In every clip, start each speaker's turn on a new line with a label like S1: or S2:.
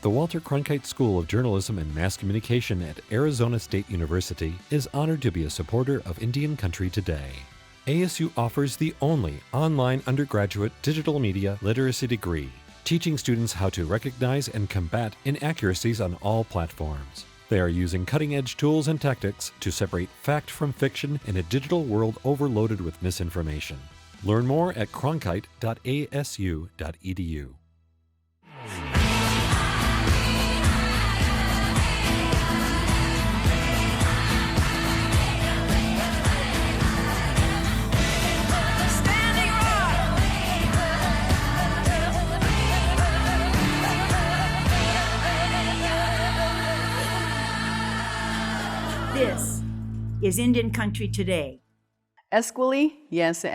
S1: The Walter Cronkite School of Journalism and Mass Communication at Arizona State University is honored to be a supporter of Indian Country Today. ASU offers the only online undergraduate digital media literacy degree, teaching students how to recognize and combat inaccuracies on all platforms. They are using cutting-edge tools and tactics to separate fact from fiction in a digital world overloaded with misinformation. Learn more at cronkite.asu.edu.
S2: This is Indian Country Today.
S3: Esquili, yes,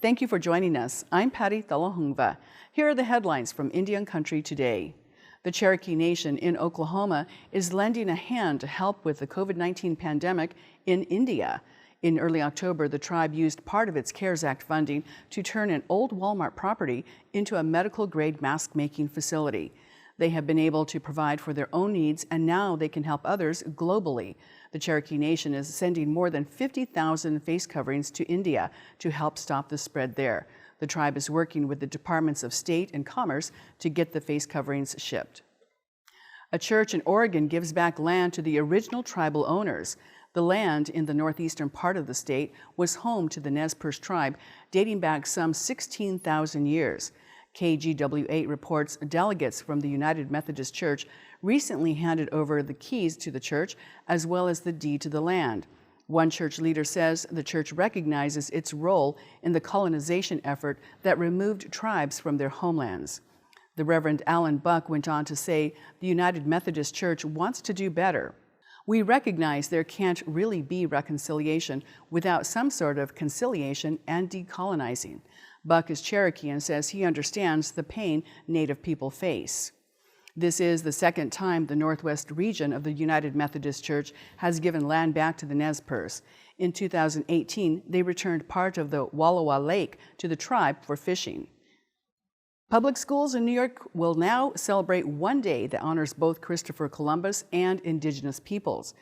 S3: thank you for joining us. I'm Patty Thalahungva. Here are the headlines from Indian Country Today. The Cherokee Nation in Oklahoma is lending a hand to help with the COVID-19 pandemic in India. In early October, the tribe used part of its CARES Act funding to turn an old Walmart property into a medical-grade mask-making facility. They have been able to provide for their own needs, and now they can help others globally. The Cherokee Nation is sending more than 50,000 face coverings to India to help stop the spread there. The tribe is working with the Departments of State and Commerce to get the face coverings shipped. A church in Oregon gives back land to the original tribal owners. The land in the northeastern part of the state was home to the Nez Perce tribe dating back some 16,000 years. KGW8 reports delegates from the United Methodist Church recently handed over the keys to the church as well as the deed to the land. One church leader says the church recognizes its role in the colonization effort that removed tribes from their homelands. The Reverend Alan Buck went on to say the United Methodist Church wants to do better. We recognize there can't really be reconciliation without some sort of conciliation and decolonizing. Buck is Cherokee and says he understands the pain Native people face. This is the second time the Northwest region of the United Methodist Church has given land back to the Nez Perce. In 2018, they returned part of the Wallowa Lake to the tribe for fishing. Public schools in New York will now celebrate one day that honors both Christopher Columbus and Indigenous peoples.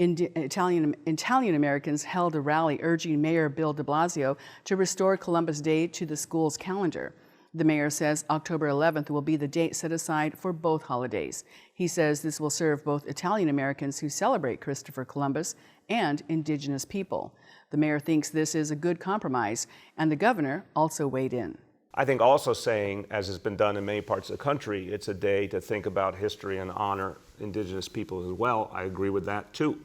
S3: Italian Americans held a rally urging Mayor Bill de Blasio to restore Columbus Day to the school's calendar. The mayor says October 11th will be the date set aside for both holidays. He says this will serve both Italian Americans who celebrate Christopher Columbus and Indigenous people. The mayor thinks this is a good compromise, and the governor also weighed in.
S4: I think also saying, as has been done in many parts of the country, it's a day to think about history and honor Indigenous people as well. I agree with that too.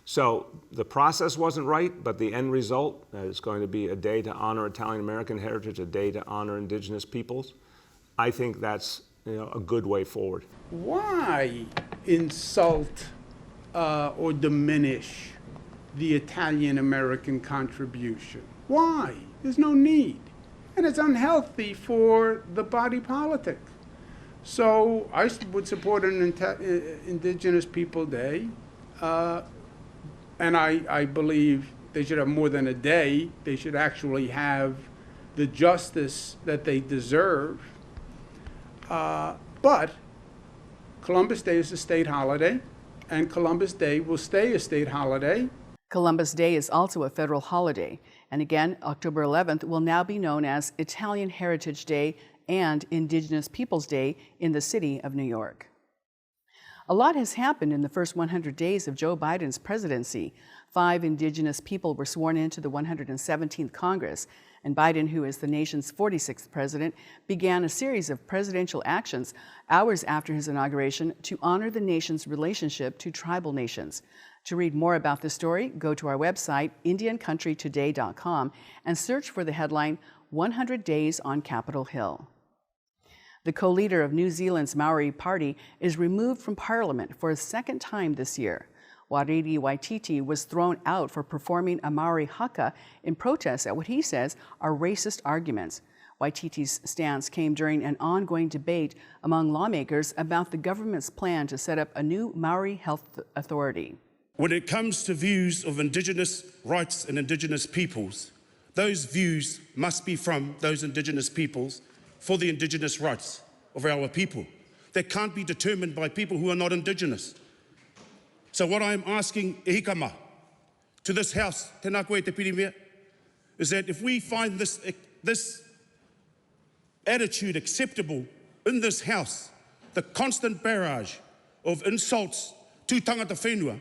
S4: So the process wasn't right, but the end result is going to be a day to honor Italian American heritage, a day to honor Indigenous peoples. I think that's a good way forward.
S5: Why insult or diminish the Italian American contribution? Why? There's no need. And it's unhealthy for the body politic. So I would support an Indigenous People Day. And I believe they should have more than a day. They should actually have the justice that they deserve. But Columbus Day is a state holiday, and Columbus Day will stay a state holiday.
S3: Columbus Day is also a federal holiday. And again, October 11th will now be known as Italian Heritage Day and Indigenous Peoples Day in the city of New York. A lot has happened in the first 100 days of Joe Biden's presidency. 5 Indigenous people were sworn into the 117th Congress, and Biden, who is the nation's 46th president, began a series of presidential actions hours after his inauguration to honor the nation's relationship to tribal nations. To read more about this story, go to our website, IndianCountryToday.com, and search for the headline, 100 Days on Capitol Hill. The co-leader of New Zealand's Māori party is removed from Parliament for a second time this year. Wariri Waititi was thrown out for performing a Maori haka in protest at what he says are racist arguments. Waititi's stance came during an ongoing debate among lawmakers about the government's plan to set up a new Maori health authority.
S6: When it comes to views of Indigenous rights and Indigenous peoples, those views must be from those Indigenous peoples for the Indigenous rights of our people. that can't be determined by people who are not Indigenous. So what I'm asking e hikama to this House, tēnā koe te pirimia, is that if we find this attitude acceptable in this House, the constant barrage of insults to tangata whenua,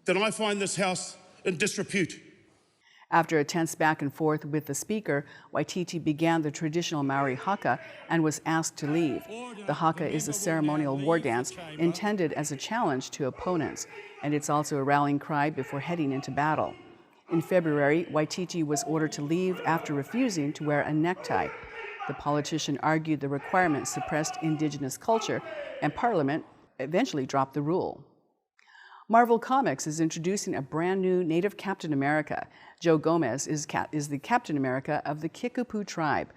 S6: then I find this House in disrepute.
S3: After a tense back and forth with the Speaker, Waititi began the traditional Maori haka and was asked to leave. The haka is a ceremonial war dance intended as a challenge to opponents, and it's also a rallying cry before heading into battle. In February, Waititi was ordered to leave after refusing to wear a necktie. The politician argued the requirement suppressed Indigenous culture, and Parliament eventually dropped the rule. Marvel Comics is introducing a brand new native Captain America. Joe Gomez is the Captain America of the Kickapoo tribe.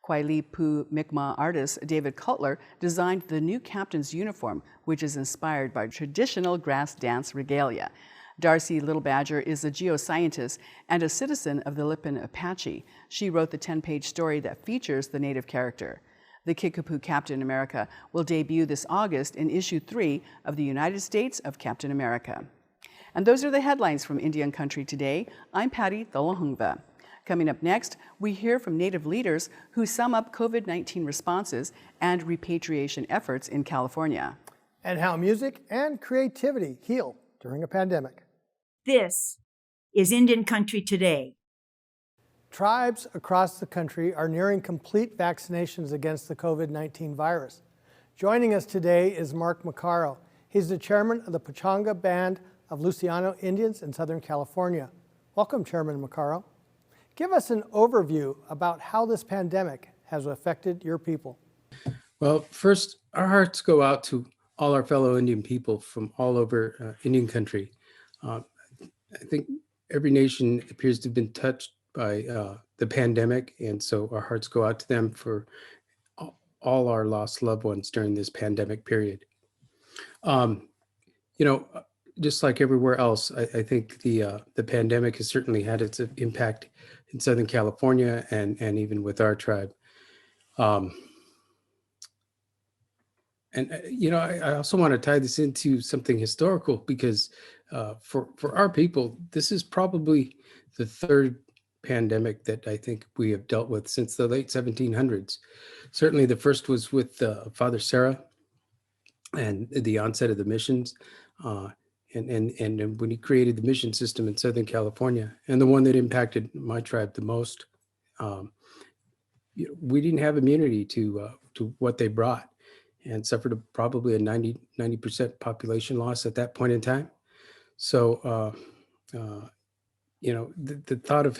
S3: Kwaili Pu Mi'kmaq artist David Cutler designed the new captain's uniform, which is inspired by traditional grass dance regalia. Darcy Little Badger is a geoscientist and a citizen of the Lipan Apache. She wrote the 10-page story that features the native character. The Kickapoo Captain America will debut this August in issue 3 of the United States of Captain America. And those are the headlines from Indian Country Today. I'm Patty Thalahungva. Coming up next, we hear from Native leaders who sum up COVID-19 responses and repatriation efforts in California.
S7: And how music and creativity heal during a pandemic.
S2: This is Indian Country Today.
S7: Tribes across the country are nearing complete vaccinations against the COVID-19 virus. Joining us today is Mark Macaro. He's the chairman of the Pechanga Band of Luciano Indians in Southern California. Welcome, Chairman Macaro. Give us an overview about how this pandemic has affected your people.
S8: Well, first, our hearts go out to all our fellow Indian people from all over Indian country. I think every nation appears to have been touched by the pandemic, and so our hearts go out to them for all our lost loved ones during this pandemic period. Just like everywhere else, I think the pandemic has certainly had its impact in Southern California and even with our tribe. I also want to tie this into something historical because for our people, this is probably the third pandemic that I think we have dealt with since the late 1700s. Certainly the first was with Father Sarah and the onset of the missions, and when he created the mission system in Southern California, and the one that impacted my tribe the most. We didn't have immunity to what they brought, and suffered probably a 90% population loss at that point in time. So, the thought of,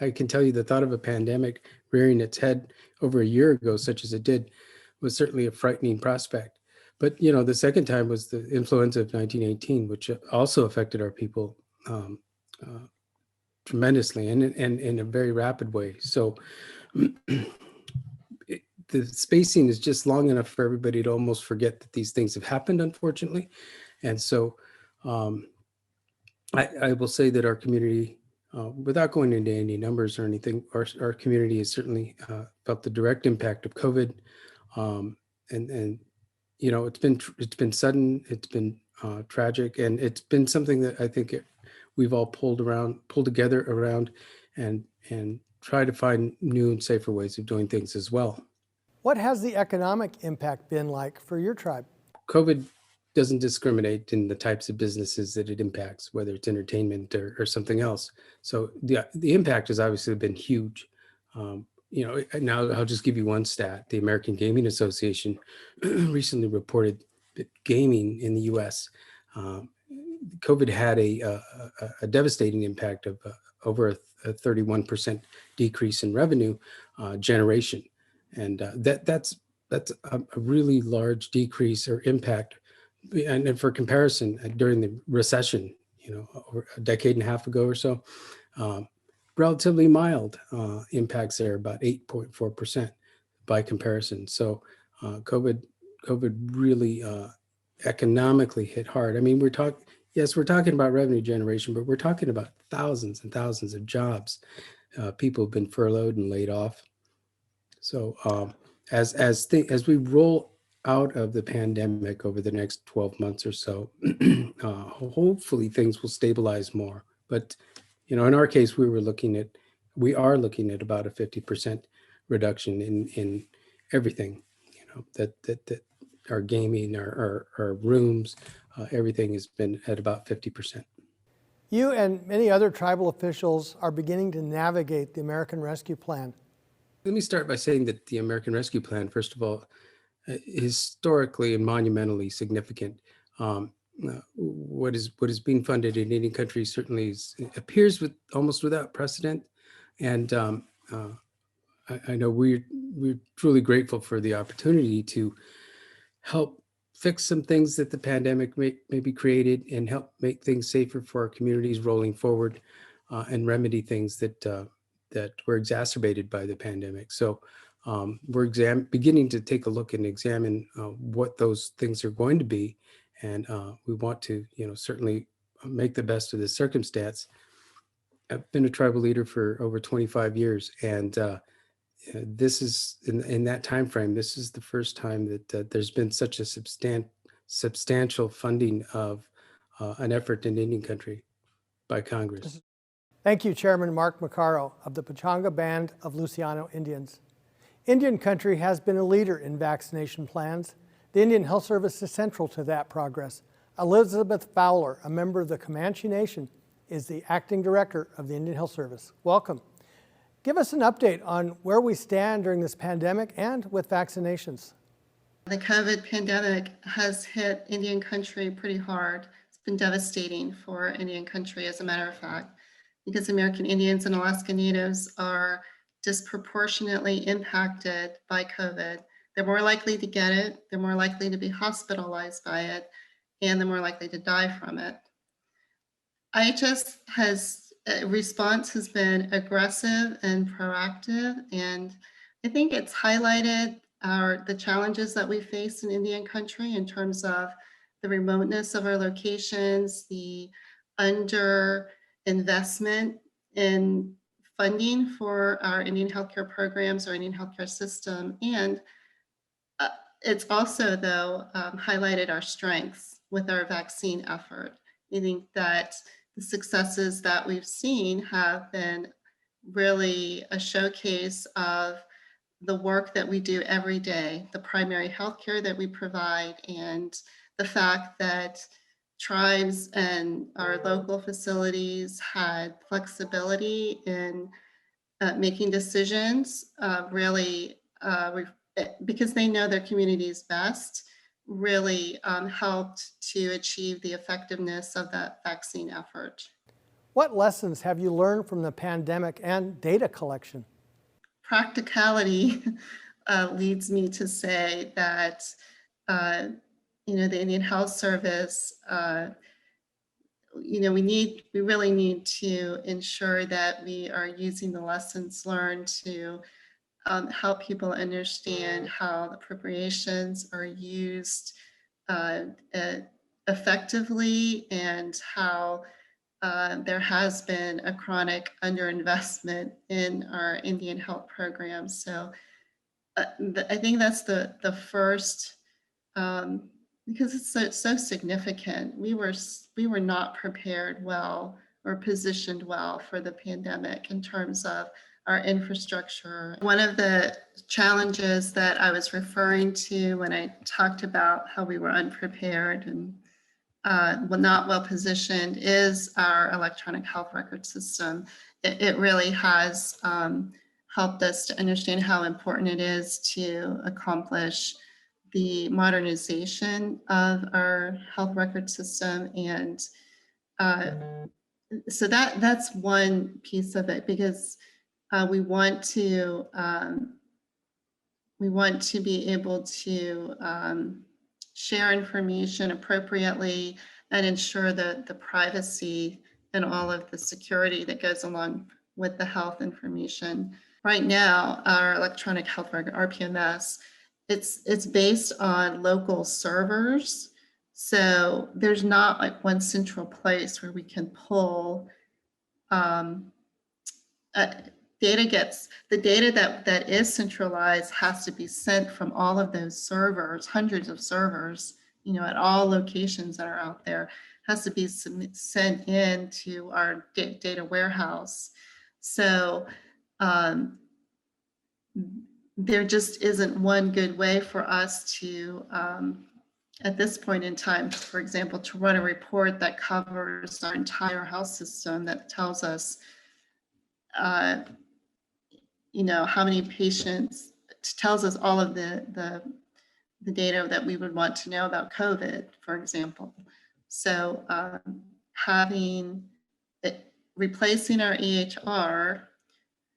S8: I can tell you the thought of a pandemic rearing its head over a year ago, such as it did, was certainly a frightening prospect. But, the second time was the influenza of 1918, which also affected our people tremendously and in a very rapid way. So the spacing is just long enough for everybody to almost forget that these things have happened, unfortunately. And so I will say that our community, without going into any numbers or anything, our community has certainly felt the direct impact of COVID. It's been sudden, it's been tragic, and it's been something that I think we've all pulled together around and try to find new and safer ways of doing things as well.
S7: What has the economic impact been like for your tribe?
S8: COVID doesn't discriminate in the types of businesses that it impacts, whether it's entertainment or something else. So the impact has obviously been huge. Now I'll just give you one stat. The American Gaming Association recently reported that gaming in the U.S., COVID had a devastating impact of over a 31% decrease in revenue generation. And that's a really large decrease or impact. And for comparison, during the recession, over a decade and a half ago or so, relatively mild impacts there, about 8.4% by comparison. So COVID really economically hit hard. I mean, we're talking about revenue generation, but we're talking about thousands and thousands of jobs. People have been furloughed and laid off. So as we roll out of the pandemic over the next 12 months or so, hopefully things will stabilize more. But, in our case, we are looking at about a 50% reduction in everything, that our gaming, our rooms, everything has been at about 50%.
S7: You and many other tribal officials are beginning to navigate the American Rescue Plan.
S8: Let me start by saying that the American Rescue Plan, first of all, historically and monumentally significant. What is being funded in Indian country certainly appears almost without precedent, and I know we're truly grateful for the opportunity to help fix some things that the pandemic maybe created, and help make things safer for our communities rolling forward, and remedy things that were exacerbated by the pandemic. So we're beginning to take a look and examine what those things are going to be, and we want to, certainly make the best of the circumstance. I've been a tribal leader for over 25 years, and this is in that time frame. This is the first time that there's been such a substantial funding of an effort in Indian country by Congress.
S7: Thank you, Chairman Mark Macaro of the Pechanga Band of Luciano Indians. Indian country has been a leader in vaccination plans. The Indian Health Service is central to that progress. Elizabeth Fowler, a member of the Comanche Nation, is the acting director of the Indian Health Service. Welcome. Give us an update on where we stand during this pandemic and with vaccinations.
S9: The COVID pandemic has hit Indian country pretty hard. It's been devastating for Indian country, as a matter of fact, because American Indians and Alaska Natives are disproportionately impacted by COVID. They're more likely to get it, they're more likely to be hospitalized by it, and they're more likely to die from it. IHS response has been aggressive and proactive, and I think it's highlighted the challenges that we face in Indian country in terms of the remoteness of our locations, the under investment in funding for our Indian healthcare programs or Indian healthcare system. And it's also, though, highlighted our strengths with our vaccine effort. I think that the successes that we've seen have been really a showcase of the work that we do every day, the primary healthcare that we provide, and the fact that tribes and our local facilities had flexibility in making decisions, because they know their communities best, really helped to achieve the effectiveness of that vaccine effort.
S7: What lessons have you learned from the pandemic and data collection?
S9: Practicality leads me to say that the Indian Health Service, we really need to ensure that we are using the lessons learned to help people understand how appropriations are used effectively, and how there has been a chronic underinvestment in our Indian health programs. So I think that's the first, because it's so significant. We were not prepared well or positioned well for the pandemic in terms of our infrastructure. One of the challenges that I was referring to when I talked about how we were unprepared and not well positioned is our electronic health record system. It really has helped us to understand how important it is to accomplish the modernization of our health record system. And so that's one piece of it, because we want to be able to share information appropriately and ensure the privacy and all of the security that goes along with the health information. Right now, our electronic health record, RPMS, it's based on local servers. So there's not like one central place where we can pull the the data that is centralized has to be sent from all of those servers, hundreds of servers, at all locations that are out there, has to be sent in to our data warehouse. So there just isn't one good way for us to, at this point in time, for example, to run a report that covers our entire health system, that tells us, how many patients, tells us all of the data that we would want to know about COVID, for example. So replacing our EHR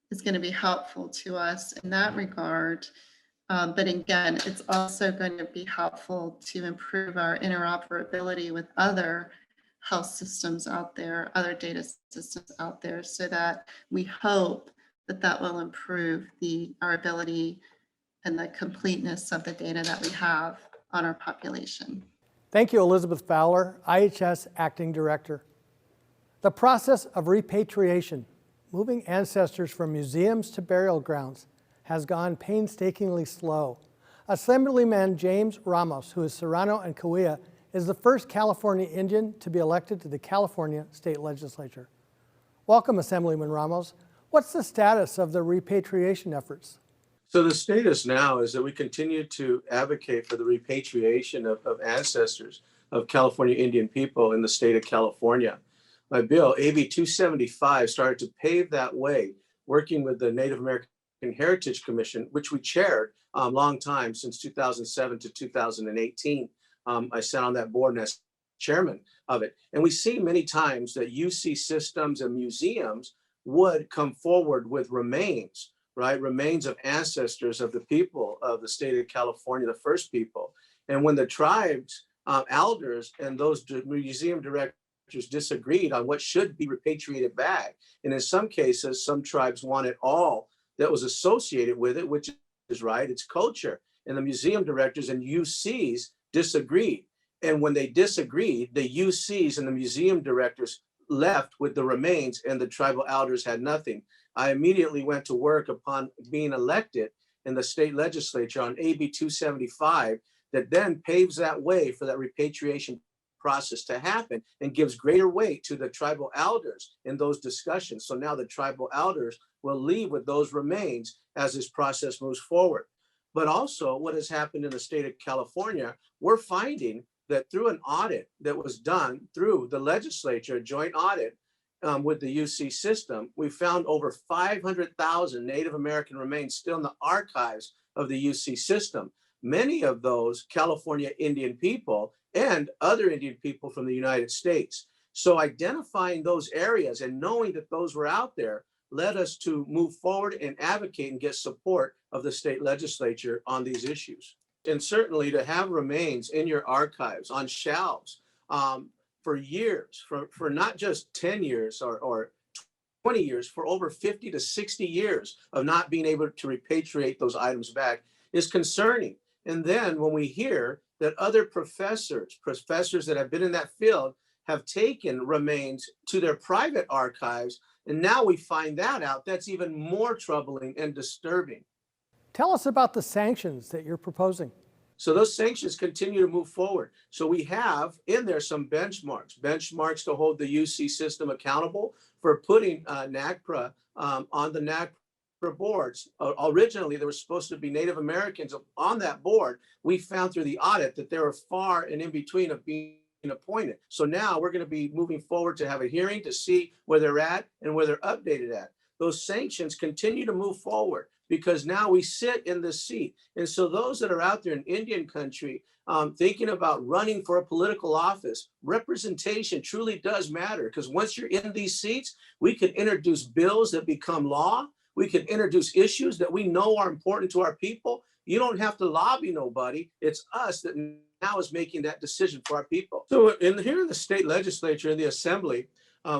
S9: is going to be helpful to us in that regard. But again, it's also going to be helpful to improve our interoperability with other health systems out there, other data systems out there, so that we hope that will improve our ability and the completeness of the data that we have on our population.
S7: Thank you, Elizabeth Fowler, IHS Acting Director. The process of repatriation, moving ancestors from museums to burial grounds, has gone painstakingly slow. Assemblyman James Ramos, who is Serrano and Cahuilla, is the first California Indian to be elected to the California State Legislature. Welcome, Assemblyman Ramos. What's the status of the repatriation efforts?
S10: So the status now is that we continue to advocate for the repatriation of ancestors of California Indian people in the state of California. My bill, AB 275, started to pave that way, working with the Native American Heritage Commission, which we chaired a long time, since 2007 to 2018. I sat on that board as chairman of it. And we see many times that UC systems and museums would come forward with remains, right? Remains of ancestors of the people of the state of California, the first people. And when the tribes, elders, and those museum directors disagreed on what should be repatriated back, and in some cases, some tribes wanted all that was associated with it, which is right, it's culture. And the museum directors and UCs disagreed. And when they disagreed, the UCs and the museum directors left with the remains, and the tribal elders had nothing. I immediately went to work upon being elected in the state legislature on AB 275, that then paves that way for that repatriation process to happen and gives greater weight to the tribal elders in those discussions. So now the tribal elders will leave with those remains as this process moves forward. But also what has happened in the state of California, we're finding that through an audit that was done through the legislature, a joint audit with the UC system, we found over 500,000 Native American remains still in the archives of the UC system. Many of those California Indian people and other Indian people from the United States. So identifying those areas and knowing that those were out there led us to move forward and advocate and get support of the state legislature on these issues. And certainly to have remains in your archives on shelves for years, for not just 10 years or 20 years, for over 50 to 60 years of not being able to repatriate those items back is concerning. And then when we hear that other professors that have been in that field have taken remains to their private archives, and now we find that out, that's even more troubling and disturbing.
S7: Tell us about the sanctions that you're proposing.
S10: So those sanctions continue to move forward. So we have in there some benchmarks to hold the UC system accountable for putting NAGPRA on the NAGPRA boards. Originally, there were supposed to be Native Americans on that board. We found through the audit that they were far and in between of being appointed. So now we're going to be moving forward to have a hearing to see where they're at and where they're updated at. Those sanctions continue to move forward because now we sit in this seat. And so those that are out there in Indian country thinking about running for a political office, representation truly does matter, because once you're in these seats, we can introduce bills that become law. We can introduce issues that we know are important to our people. You don't have to lobby nobody. It's us that now is making that decision for our people. So here in the state legislature, in the assembly,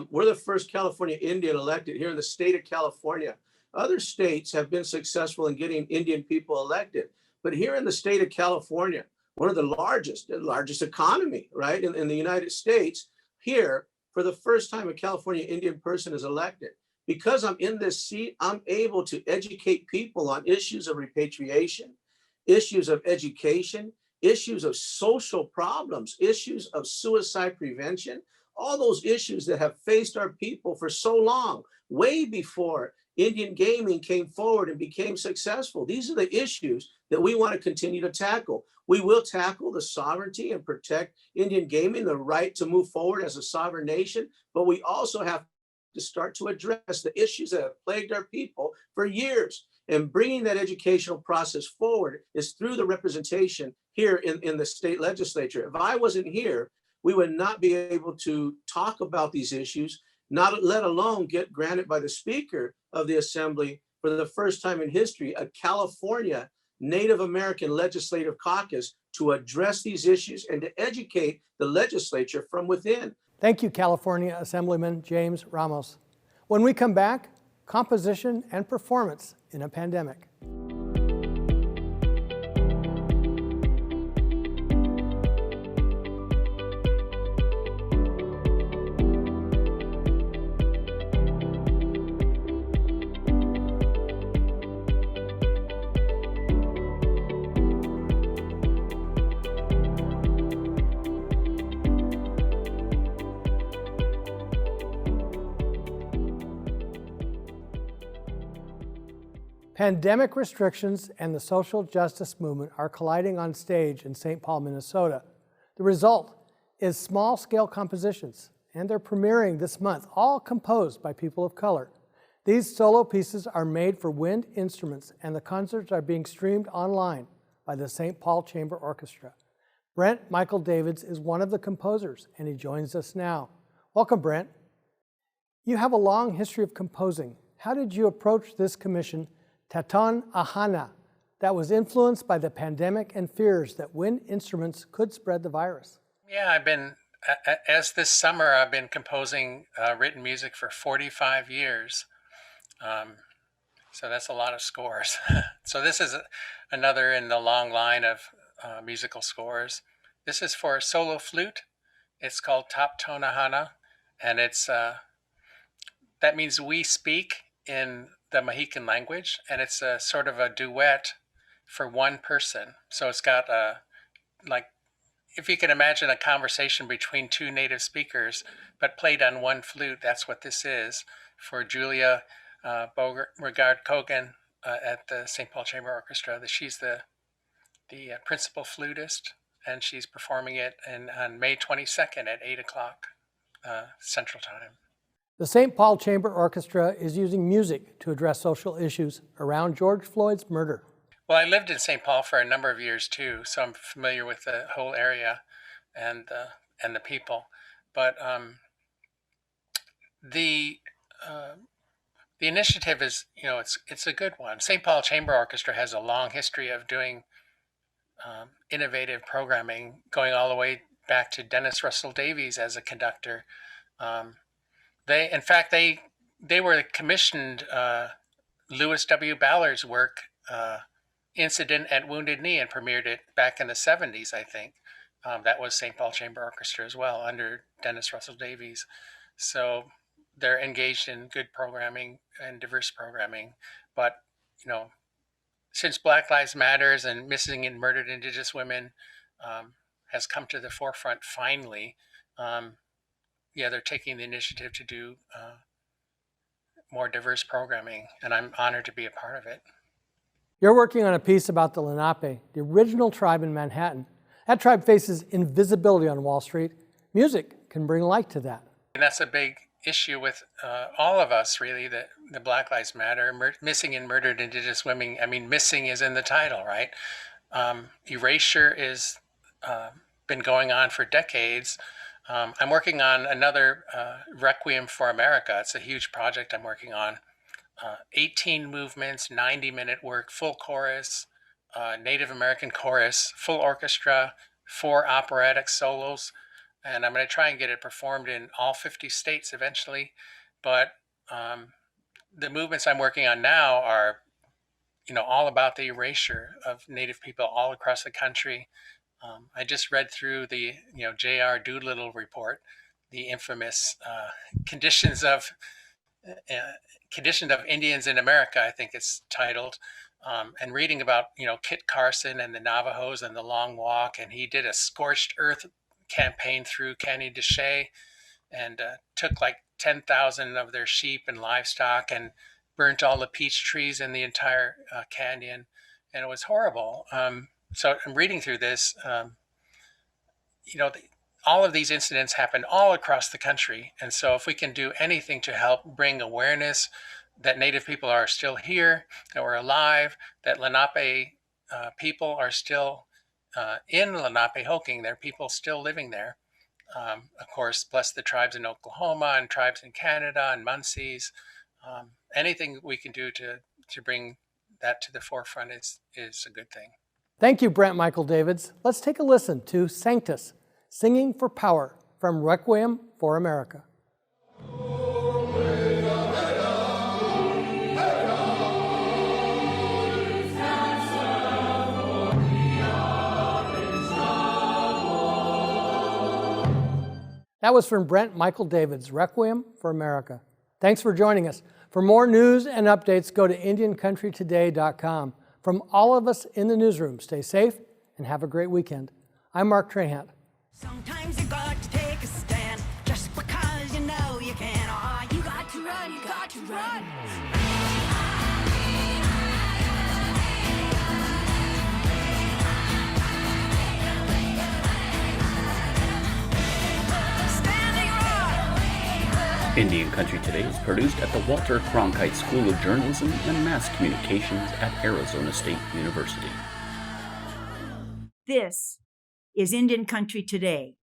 S10: we're the first California Indian elected here in the state of California. Other states have been successful in getting Indian people elected. But here in the state of California, one of the largest economy, right, in the United States, here, for the first time, a California Indian person is elected. Because I'm in this seat, I'm able to educate people on issues of repatriation, issues of education, issues of social problems, issues of suicide prevention, all those issues that have faced our people for so long, way before Indian gaming came forward and became successful. These are the issues that we want to continue to tackle. We will tackle the sovereignty and protect Indian gaming, the right to move forward as a sovereign nation, but we also have to start to address the issues that have plagued our people for years. And bringing that educational process forward is through the representation here in the state legislature. If I wasn't here, we would not be able to talk about these issues, not let alone get granted by the Speaker of the Assembly for the first time in history, a California Native American Legislative Caucus to address these issues and to educate the legislature from within.
S7: Thank you, California Assemblyman James Ramos. When we come back, composition and performance in a pandemic. Pandemic restrictions and the social justice movement are colliding on stage in St. Paul, Minnesota. The result is small-scale compositions, and they're premiering this month, all composed by people of color. These solo pieces are made for wind instruments, and the concerts are being streamed online by the St. Paul Chamber Orchestra. Brent Michael Davids is one of the composers, and he joins us now. Welcome, Brent. You have a long history of composing. How did you approach this commission, Taton Ahana, that was influenced by the pandemic and fears that wind instruments could spread the virus?
S11: Yeah, as this summer, I've been composing written music for 45 years. So that's a lot of scores. So this is another in the long line of musical scores. This is for solo flute. It's called Top Tone Ahana, and it's that means we speak in the Mohican language, and it's a sort of a duet for one person. So it's got like, if you can imagine a conversation between two native speakers, but played on one flute, that's what this is for Julia Beauregard Cogan at the St. Paul Chamber Orchestra. She's the principal flutist, and she's performing it on May 22nd at 8 o'clock Central Time.
S7: The St. Paul Chamber Orchestra is using music to address social issues around George Floyd's murder.
S11: Well, I lived in St. Paul for a number of years too, so I'm familiar with the whole area and the people. But the initiative is, it's a good one. St. Paul Chamber Orchestra has a long history of doing innovative programming, going all the way back to Dennis Russell Davies as a conductor. They were commissioned Louis W. Ballard's work, Incident at Wounded Knee, and premiered it back in the 70s, I think. That was St. Paul Chamber Orchestra as well, under Dennis Russell Davies. So they're engaged in good programming and diverse programming. But, since Black Lives Matters and missing and murdered Indigenous women has come to the forefront finally, they're taking the initiative to do more diverse programming, and I'm honored to be a part of it.
S7: You're working on a piece about the Lenape, the original tribe in Manhattan. That tribe faces invisibility on Wall Street. Music can bring light to that.
S11: And that's a big issue with all of us, really, the Black Lives Matter, missing and murdered Indigenous women. I mean, missing is in the title, right? Erasure is been going on for decades. I'm working on another Requiem for America. It's a huge project I'm working on. 18 movements, 90-minute work, full chorus, Native American chorus, full orchestra, 4 operatic solos. And I'm going to try and get it performed in all 50 states eventually. But the movements I'm working on now are, all about the erasure of Native people all across the country. I just read through the, J.R. Doolittle report, the infamous conditions of Condition of Indians in America, I think it's titled, and reading about, Kit Carson and the Navajos and the Long Walk, and he did a scorched earth campaign through Canyon de Chelly and took like 10,000 of their sheep and livestock and burnt all the peach trees in the entire canyon, and it was horrible. So I'm reading through this, all of these incidents happen all across the country. And so if we can do anything to help bring awareness that Native people are still here, that we're alive, that Lenape people are still in Lenapehoking, there are people still living there. Of course, plus the tribes in Oklahoma and tribes in Canada and Munsey's. Anything we can do to bring that to the forefront is a good thing.
S7: Thank you, Brent Michael Davids. Let's take a listen to Sanctus, Singing for Power from Requiem for America. That was from Brent Michael Davids, Requiem for America. Thanks for joining us. For more news and updates, go to IndianCountryToday.com. From all of us in the newsroom, stay safe and have a great weekend. I'm Mark Trahant.
S12: Sometimes you got to take a stand just because you know you can. Oh, you got to run, you got to run.
S13: Indian Country Today is produced at the Walter Cronkite School of Journalism and Mass Communications at Arizona State University.
S2: This is Indian Country Today.